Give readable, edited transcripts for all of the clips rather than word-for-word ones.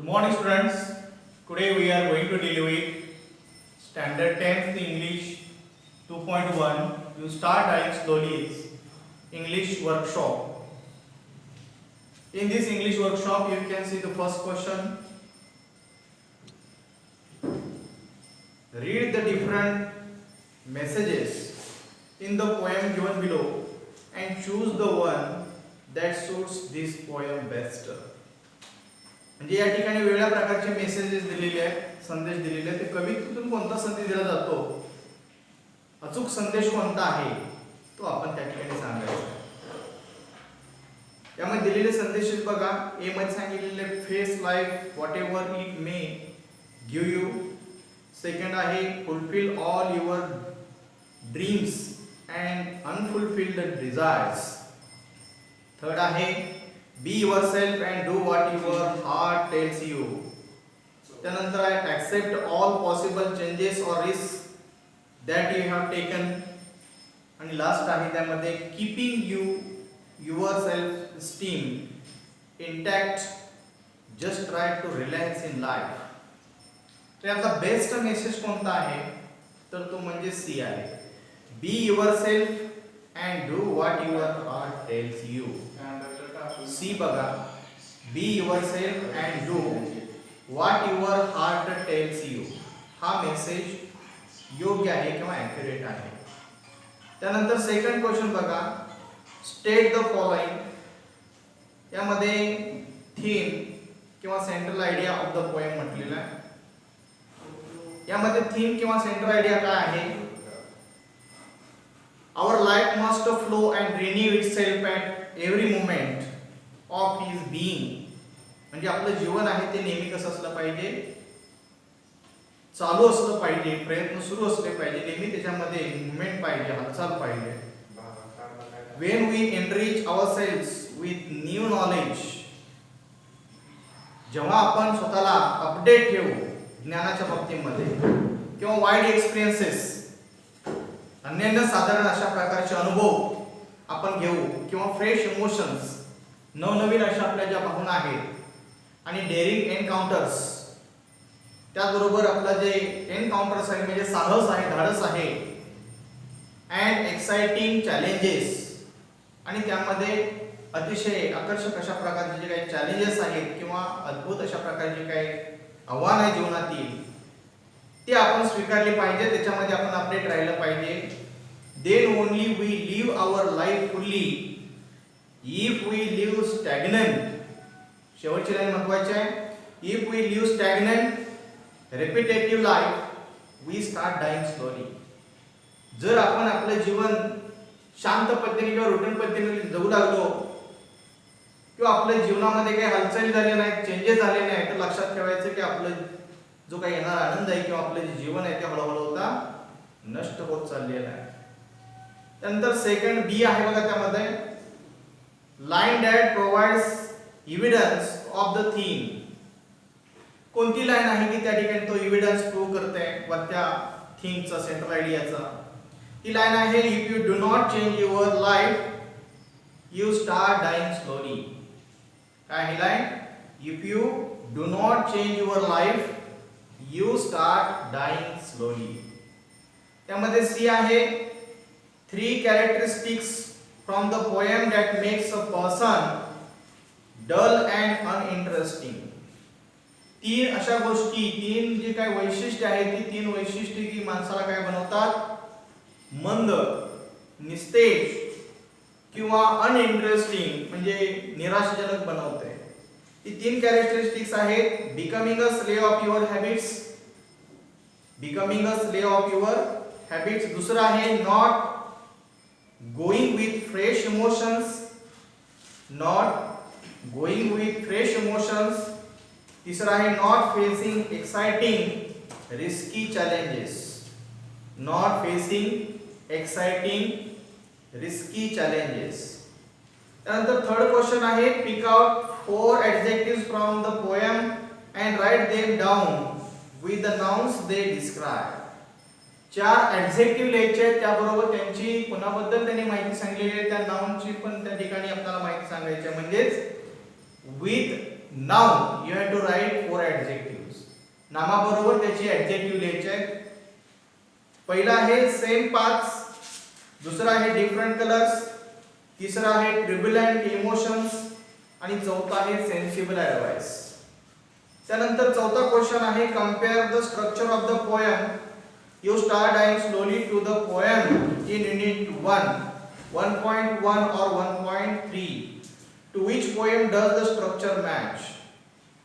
Morning students, today we are going to deal with standard 10th English 2.1. You start dying slowly English workshop. In this English workshop you can see the first question. Read the different messages in the poem given below and choose the one that suits this poem best. म्हणजे या ठिकाणी वेगळ्या प्रकारचे messages दिलेले आहेत, संदेश दिलेले आहेत. ते कवितेतून कोणता संदेश दिला जातो, अचूक संदेश कोणता आहे तो आपण त्या ठिकाणी सांगायचा. यामध्ये दिलेले संदेश बघा. ए मध्ये सांगितलेले face life whatever it may give you. Second आहे fulfil all your dreams and unfulfilled desires. Third आहे be yourself and do what your heart tells you. त्यानंतर आहे accept all possible changes or risks that you have taken. आणि last आहे त्यामध्ये keeping your self esteem intact, just try to relax in life. तर याचा best message कोणता आहे तर तो म्हणजे सी आहे. be yourself and do what your heart tells you. C बघा. Be yourself and do what your heart tells you. हा मेसेज योग्य आहे किंवा ॲक्युरेट आहे. त्यानंतर सेकंड क्वेश्चन बघा. State the following. यामध्ये थीम किंवा central idea of the poem म्हटलेला आहे. यामध्ये थीम किंवा सेंट्रल आयडिया काय आहे. Our life must flow and renew itself at every moment of his being. म्हणजे आपलं जीवन आहे ते नेहमी कसं असलं पाहिजे, चालू असलं पाहिजे, प्रयत्न सुरू असले पाहिजे, नेहमी त्याच्यामध्ये मुवमेंट पाहिजे, हालचाल पाहिजे. When we enrich ourselves with new knowledge. जेव्हा आपण स्वतःला अपडेट ठेवू ज्ञानाच्या बाबतीमध्ये किंवा वाईड एक्सपिरियन्सेस, अनन्य साधारण अशा प्रकारचे अनुभव आपण घेऊ किंवा फ्रेश इमोशन्स, नवनवीन अशा आपल्या ज्या भावना आहेत आणि डेअरिंग एनकाउंटर्स, त्याचबरोबर आपलं जे एनकाउंटर्स आहे म्हणजे साहस आहे, धाडस आहे, अँड एक्साइटिंग चॅलेंजेस, आणि त्यामध्ये अतिशय आकर्षक अशा प्रकारचे जे काही चॅलेंजेस आहेत किंवा अद्भुत अशा प्रकारचे काही आव्हान आहे जीवनातील ते आपण स्वीकारले पाहिजे, त्याच्यामध्ये आपण अपडेट राहिलं पाहिजे. Then only we live our life fully. If we live stagnant, शेवटची लाईन महत्वाची आहे. If we live stagnant, repetitive life, we start dying slowly. जर आपण आपलं जीवन शांत पद्धतीने किंवा रुटीन पद्धतीने जगू लागलो किंवा आपल्या जीवनामध्ये काही हालचाली झाल्या नाहीत, चेंजेस झाले नाहीत, तर लक्षात ठेवायचं की आपलं जो काही येणारा आनंद आहे किंवा आपलं जे जीवन आहे ते हळूहळू होता नष्ट होत चाललेलं आहे. त्यानंतर सेकंड बी आहे बघा. त्यामध्ये line that provides evidence of the theme. कोणती लाईन आहे की त्या ठिकाणी तो एव्हिडन्स प्रूव्ह करते वरच्या थीमचा, सेंट्रल आयडियाचा. ही लाईन आहे if you do not change your life you start dying slowly. काय ही line. If you do not change your life you start dying slowly. त्यामध्ये सी आहे 3 characteristics from the poem that makes a person dull and uninteresting. तीन अशा गोष्टी, तीन जे काय वैशिष्ट्ये आहेत, ती तीन वैशिष्ट्ये की माणसाला काय बनवतात, मंद, निस्तेज किंवा अनइंटरेस्टिंग म्हणजे निराशाजनक बनवते. ती तीन कॅरेक्टरिस्टिक्स आहेत. Becoming a slave of your habits. Becoming a slave of your habits. दुसरं आहे not going with fresh emotions. Not going with fresh emotions. तीसरा है not facing exciting risky challenges. Not facing exciting risky challenges. त्यानंतर third question आहे pick out 4 adjectives from the poem and write them down with the nouns they describe. 4 adjective लिहायचे, त्याबरोबर त्यांची कोणाबद्दल त्यांनी माहिती सांगलेली आहे त्या नाउनची पण त्या ठिकाणी आपल्याला माहिती सांगायची आहे. म्हणजेच with noun you have to write 4 नामाबरोबर त्याची ऍडजेक्टिव्ह लिहायचे आहेत. पहिला आहे सेम पाथ्स, दुसरा आहे डिफरंट कलर्स, तिसरा आहे ट्रिब्युलंट इमोशन्स आणि चौथा आहे सेन्सिबल ॲडवाइस. त्यानंतर चौथा क्वेश्चन आहे compare the structure of the poem. You start dying slowly to the poem in unit 1, 1.1 or 1.3. To which poem does the structure match.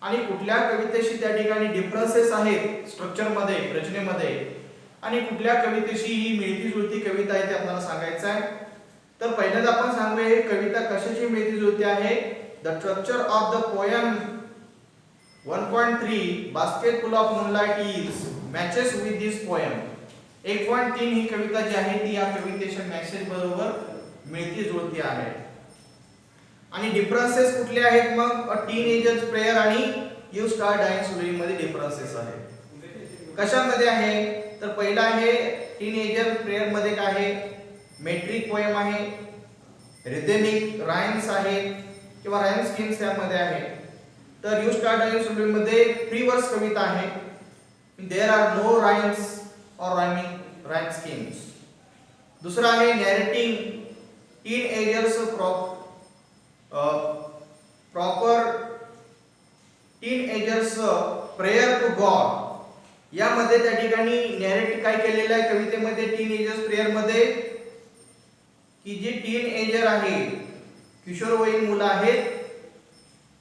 आणि कुठल्या कवितेशी त्या ठिकाणी डिफरन्सेस आहेत स्ट्रक्चर मध्ये, रचनेमध्ये, आणि कुठल्या कवितेशी ही मिळती जुळती कविता आहे ते आपल्याला सांगायचं आहे. तर पहिल्यांदा आपण सांगूया ही कविता कशाची मिळती जुळती आहे. The structure of the poem 1.3 basket full of moonlight is matches with this poem. 1.3 ही कविता जी आहे ती या कवितेच्या मॅसेज बरोबर मिळती जुळती आहे. आणि डिफरन्सेस कुठले आहेत मग. अ टीनएजर्स प्रेयर आणि यू स्टार्ट डाइंग स्लोली मध्ये डिफरन्सेस आहेत. कशामध्ये आहे तर पहिला आहे टीनएजर प्रेयर मध्ये काय आहे, मेट्रिक पोएम आहे, रिदमिक राइम्स आहेत किंवा राइम स्कीम्स यामध्ये आहे. तर यू स्टार्ट डाइंग स्लोली मध्ये फ्री वर्स कविता आहे. There are no rhymes or rhyme schemes. दुसरा आहे narrating teenagers proper teenagers prayer to God. यामध्ये त्या ठिकाणी नॅरेट काय केलेलं आहे कवितेमध्ये टीनएजर्स प्रेयर मध्ये की जी टीनएजर आहे, किशोरवयीन मुलं आहेत,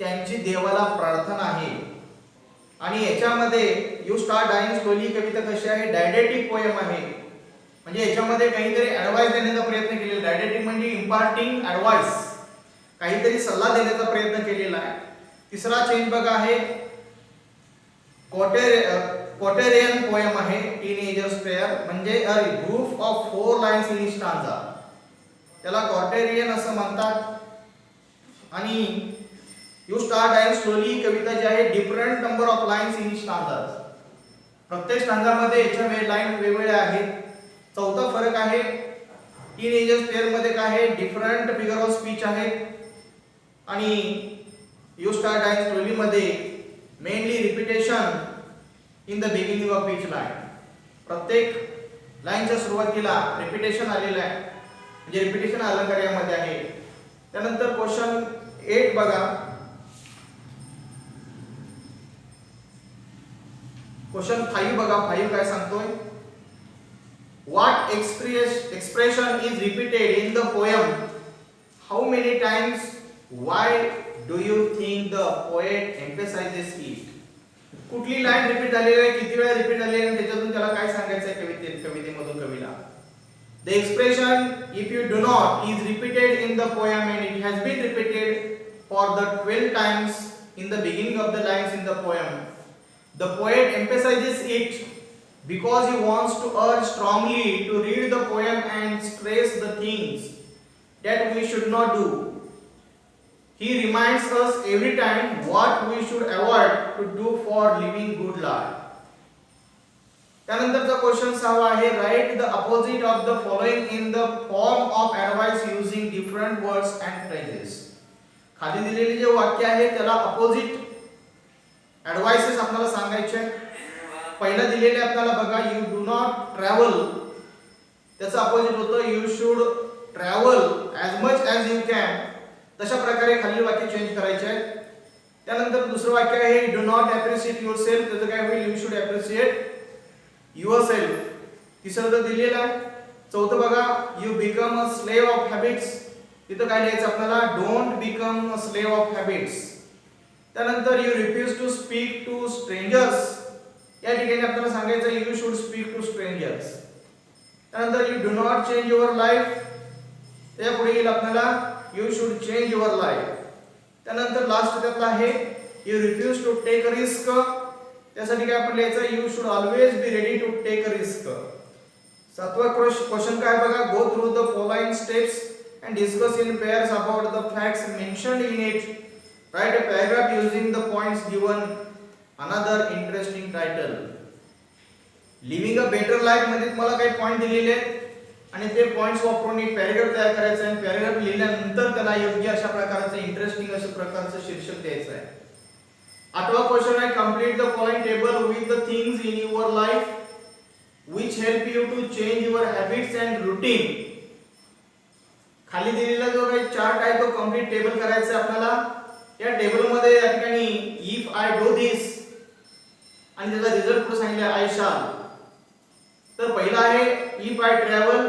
त्यांची देवाला प्रार्थना आहे. आणि याच्यामध्ये यू स्टार्ट डाइंग स्लोली कविता कशी आहे, डायडेटिक पोएम आहे. म्हणजे याच्यामध्ये काहीतरी ऍडवाइस देण्याचा प्रयत्न केलेला. डायडेटिक म्हणजे इम्पार्टिंग ऍडवाइस, काहीतरी सल्ला देण्याचा प्रयत्न केलेला आहे. तिसरा चेंज बघा आहे क्वाटेरियन पोएम आहे टीनएजर्स प्रेयर, म्हणजे a group of 4 lines in stanza. त्याला क्वाटेरियन असं म्हणतात. आणि you start dying slowly Kavita ji आहे different number of lines in stanzas. प्रत्येक स्टांजामध्ये याच्या लाईन वेगवेगळ्या आहेत. चौथा फरक आहे टीनएजर्स प्रेयर मध्ये काय आहे, डिफरंट फिगर ऑफ स्पीच आहेत. आणि यू स्टार्ट डाइंग स्लोली मध्ये mainly repetition in the beginning of each line. प्रत्येक लाईनच्या सुरुवातीला रिपीटेशन आलेलं आहे, म्हणजे रिपीटेशन अलंकार यामध्ये आहे. त्यानंतर क्वेश्चन 8 बघा. क्वेश्चन 5 बघा. 5 काय सांगतोय, what expression is repeated in the poem, how many times, why do you think the poet emphasises it. कुठली लाईन रिपीट झालेली आहे, किती वेळा रिपीट झालेली आहे, त्याच्यातून त्याला काय सांगायचं आहे कवितेमधून कवीला. The expression if you do not is repeated in the poem and it has been repeated for the 12 times in the beginning of the lines in the poem. The poet emphasizes it because he wants to urge strongly to read the poem and stress the things that we should not do. He reminds us every time what we should avoid to do for living good life. त्यानंतरचा question 6 आहे, right the opposite of the following in the form of advice using different words and phrases. खाली दिलेले जे वाक्य आहे त्याला opposite ॲडवाइसेस आपल्याला सांगायचे. पहिला दिलेले आपल्याला बघा, यू डू नॉट ट्रॅव्हल, त्याचं अपोजिट होतं you should travel as much as you can. तशा प्रकारे खालील वाक्य चेंज करायचे आहेत. त्यानंतर दुसरं वाक्य आहे डू नॉट ॲप्रिशिएट युअरसेल्फ, त्याचं काय होईल, यू शुड ॲप्रिशिएट युअरसेल्फ. तिसरं दिलेलं आहे. चौथं बघा, you become a slave of habits, तिथं काय लिहायचं आपल्याला, don't become a slave of habits. त्यानंतर you refuse to speak to strangers, या ठिकाणी आपल्याला सांगायचं you should speak to strangers. त्यानंतर you do not change your life, त्या पुढे येईल आपल्याला you should change your life. त्यानंतर लास्ट त्यातला आहे you refuse to take risk, त्यासाठी काय आपण लिहायचं, you should always be ready to take risk. सातवा क्वेश्चन काय बघा, go through the following steps and discuss in pairs about the facts mentioned in it. Write a paragraph using the points given. Another interesting title. Living a better life मध्ये तुम्हाला काही point दिलेले आहेत आणि ते points वापरून एक paragraph तयार करायचा आहे. पॅराग्राफ लिहिल्यानंतर त्याला योग्य अशा प्रकारचं इंटरेस्टिंग अशा प्रकारचं शीर्षक द्यायचं आहे. आठवा क्वेश्चन आहे, complete complete the following table with the things in your life which help you to change your habits and routine. खाली दिलेला जो काही चार्ट आहे तो कंप्लीट टेबल करायचा आहे आपल्याला. या टेबल मध्ये या ठिकाणी इफ आय डू दिस आणि त्याचा रिझल्ट पुढे सांगितलं आय शाल. तर पहिला आहे इफ आय ट्रॅव्हल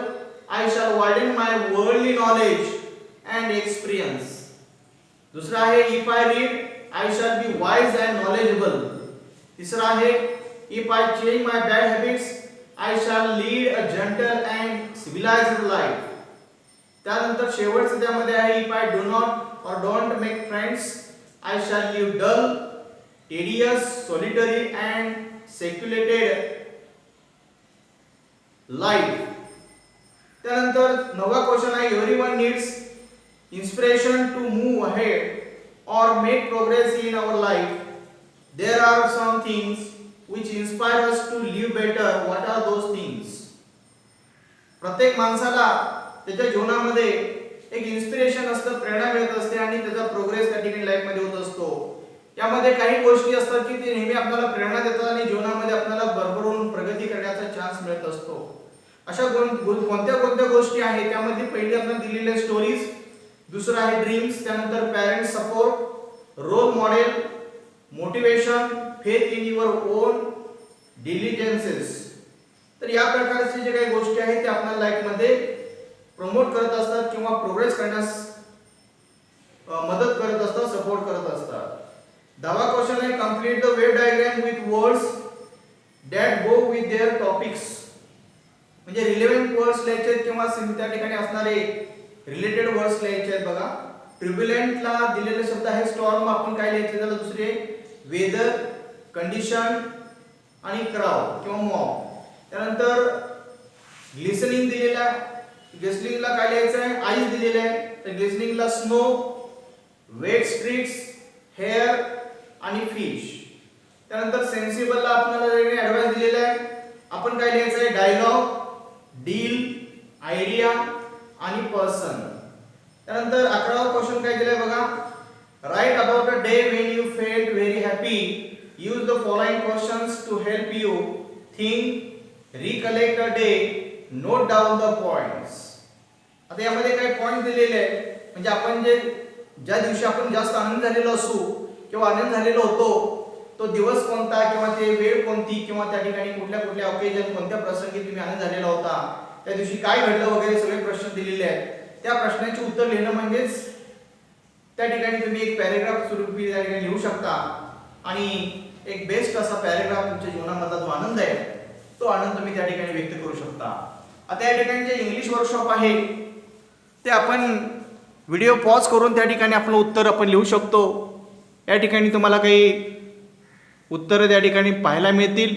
आय शाल widen my worldly knowledge and experience. दुसरा आहे if I read I shall be wise and knowledgeable. तिसरा आहे if I change my bad habits I shall lead a gentle and civilised life. त्यानंतर शेवटचं त्यामध्ये आहे if I do not or don't make friends I shall live dull tedious, solitary and secluded life. त्यानंतर 9वा question आहे everyone needs inspiration to move ahead or make progress in our life. There are some things which inspire us to live better. What are those things? प्रत्येक माणसाला त्याच्या जीवनामध्ये एक inspiration असतं, प्रेरणा मिळत असते आणि त्याचा प्रोग्रेस त्या ठिकाणी लाईफ मध्ये होत असतो. यामध्ये काही गोष्टी असतात की ते नेहमी आपल्याला प्रेरणा देतात आणि जीवनामध्ये आपल्याला भरभरून प्रगती करण्याचा चान्स मिळत असतो. अशा कोणत्या गोष्टी आहेत त्यामध्ये पहिली आपण दिलेले स्टोरीज, दुसरा आहे ड्रीम्स, त्यानंतर parents support, role model, motivation, faith in your own diligences. तर या प्रकारचे जे काही गोष्टी आहेत ते आपल्या लाईफ मध्ये प्रमोट करत असतात किंवा प्रोग्रेस करण्यास मदत करत असतात, सपोर्ट करत असतात. 10वा क्वेश्चन आहे complete the wave diagram with words that go with their topics. म्हणजे रिलेव्हंट वर्ड्स लिहायचे आहेत किंवा त्या ठिकाणी असणारे रिलेटेड वर्ड्स लिहायचे आहेत. बघा ट्युर्ब्युलंटला दिलेले शब्द आहे स्टॉर्म, आपण काय लिहायचे त्याला दुसरे वेदर, कंडिशन आणि क्राउड किंवा मॉब. त्यानंतर ग्लिसनिंग दिलेला आहे, ग्लिसनिंगला काय लिहायचं आहे आईस दिलेले आहे, तर ग्लिसनिंगला स्नो, वेट स्ट्रीट्स, हेअर आणि फिश. त्यानंतर सेन्सिबलला आपल्याला ऍडवाइस दिलेला आहे, आपण काय लिहायचं आहे डायलॉग, डील, आयडिया आणि पर्सन. त्यानंतर 11वा क्वेश्चन काय दिलाय बघा write about a day when you felt very happy. Use the following questions to help you think, recollect a day, note down the points. आता यामध्ये काही पॉइंट दिलेले आहेत म्हणजे आपण ज्या दिवशी आपण जास्त आनंद झालेलो असू किंवा आनंद झालेलो होतो तो दिवस कोणता किंवा ते वेळ कोणती किंवा त्या ठिकाणी कुठल्या ऑकेजन कोणत्या प्रसंगी तुम्ही आनंद झालेला होता, त्या दिवशी काय घडलं वगैरे सगळे प्रश्न दिलेले आहेत. त्या प्रश्नांची उत्तर लिहिणं म्हणजेच त्या ठिकाणी तुम्ही एक पॅरेग्राफ स्वरूपी त्या ठिकाणी लिहू शकता आणि एक बेस्ट असा पॅरेग्राफ तुमच्या जीवनामधला जो आनंद आहे तो आनंद तुम्ही त्या ठिकाणी व्यक्त करू शकता. आता या ठिकाणी जे इंग्लिश वर्कशॉप आहे ते आपण व्हिडिओ पॉज करून त्या ठिकाणी आपलं उत्तर आपण लिहू शकतो. या ठिकाणी तुम्हाला काही उत्तरं त्या ठिकाणी पाहायला मिळतील,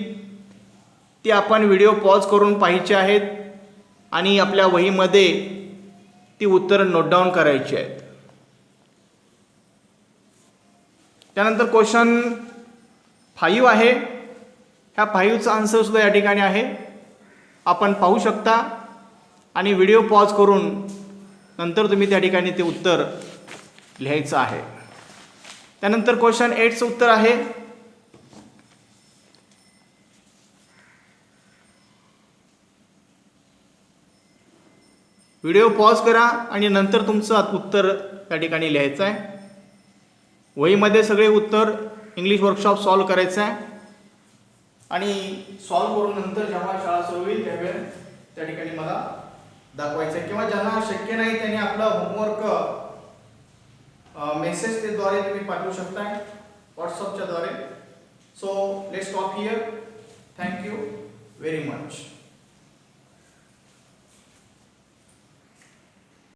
ती आपण व्हिडिओ पॉज करून पाहायची आहेत आणि आपल्या वहीमध्ये ती उत्तरं नोट डाऊन करायची आहेत. त्यानंतर क्वेश्चन 5 आहे, ह्या 5चा आन्सर सुद्धा या ठिकाणी आहे, आपण पाहू शकता आणि व्हिडिओ पॉज करून नंतर तुम्ही त्या ठिकाणी ते उत्तर लिहायचं आहे. त्यानंतर क्वेश्चन 8चं उत्तर आहे व्हिडिओ पॉज करा आणि नंतर तुमचं उत्तर त्या ठिकाणी लिहायचं आहे. वहीमध्ये सगळे उत्तर इंग्लिश वर्कशॉप सॉल्व करायचं आहे आणि सॉल्व करून नंतर जेव्हा शाळा सुरू होईल त्यावेळेस त्या ठिकाणी मला दाखवायचं आहे किंवा ज्यांना शक्य नाही त्यांनी आपला होमवर्क मेसेज द्वारे तुम्ही पाठवू शकता व्हॉट्सअपच्या द्वारे. So let's stop here. Thank you very much.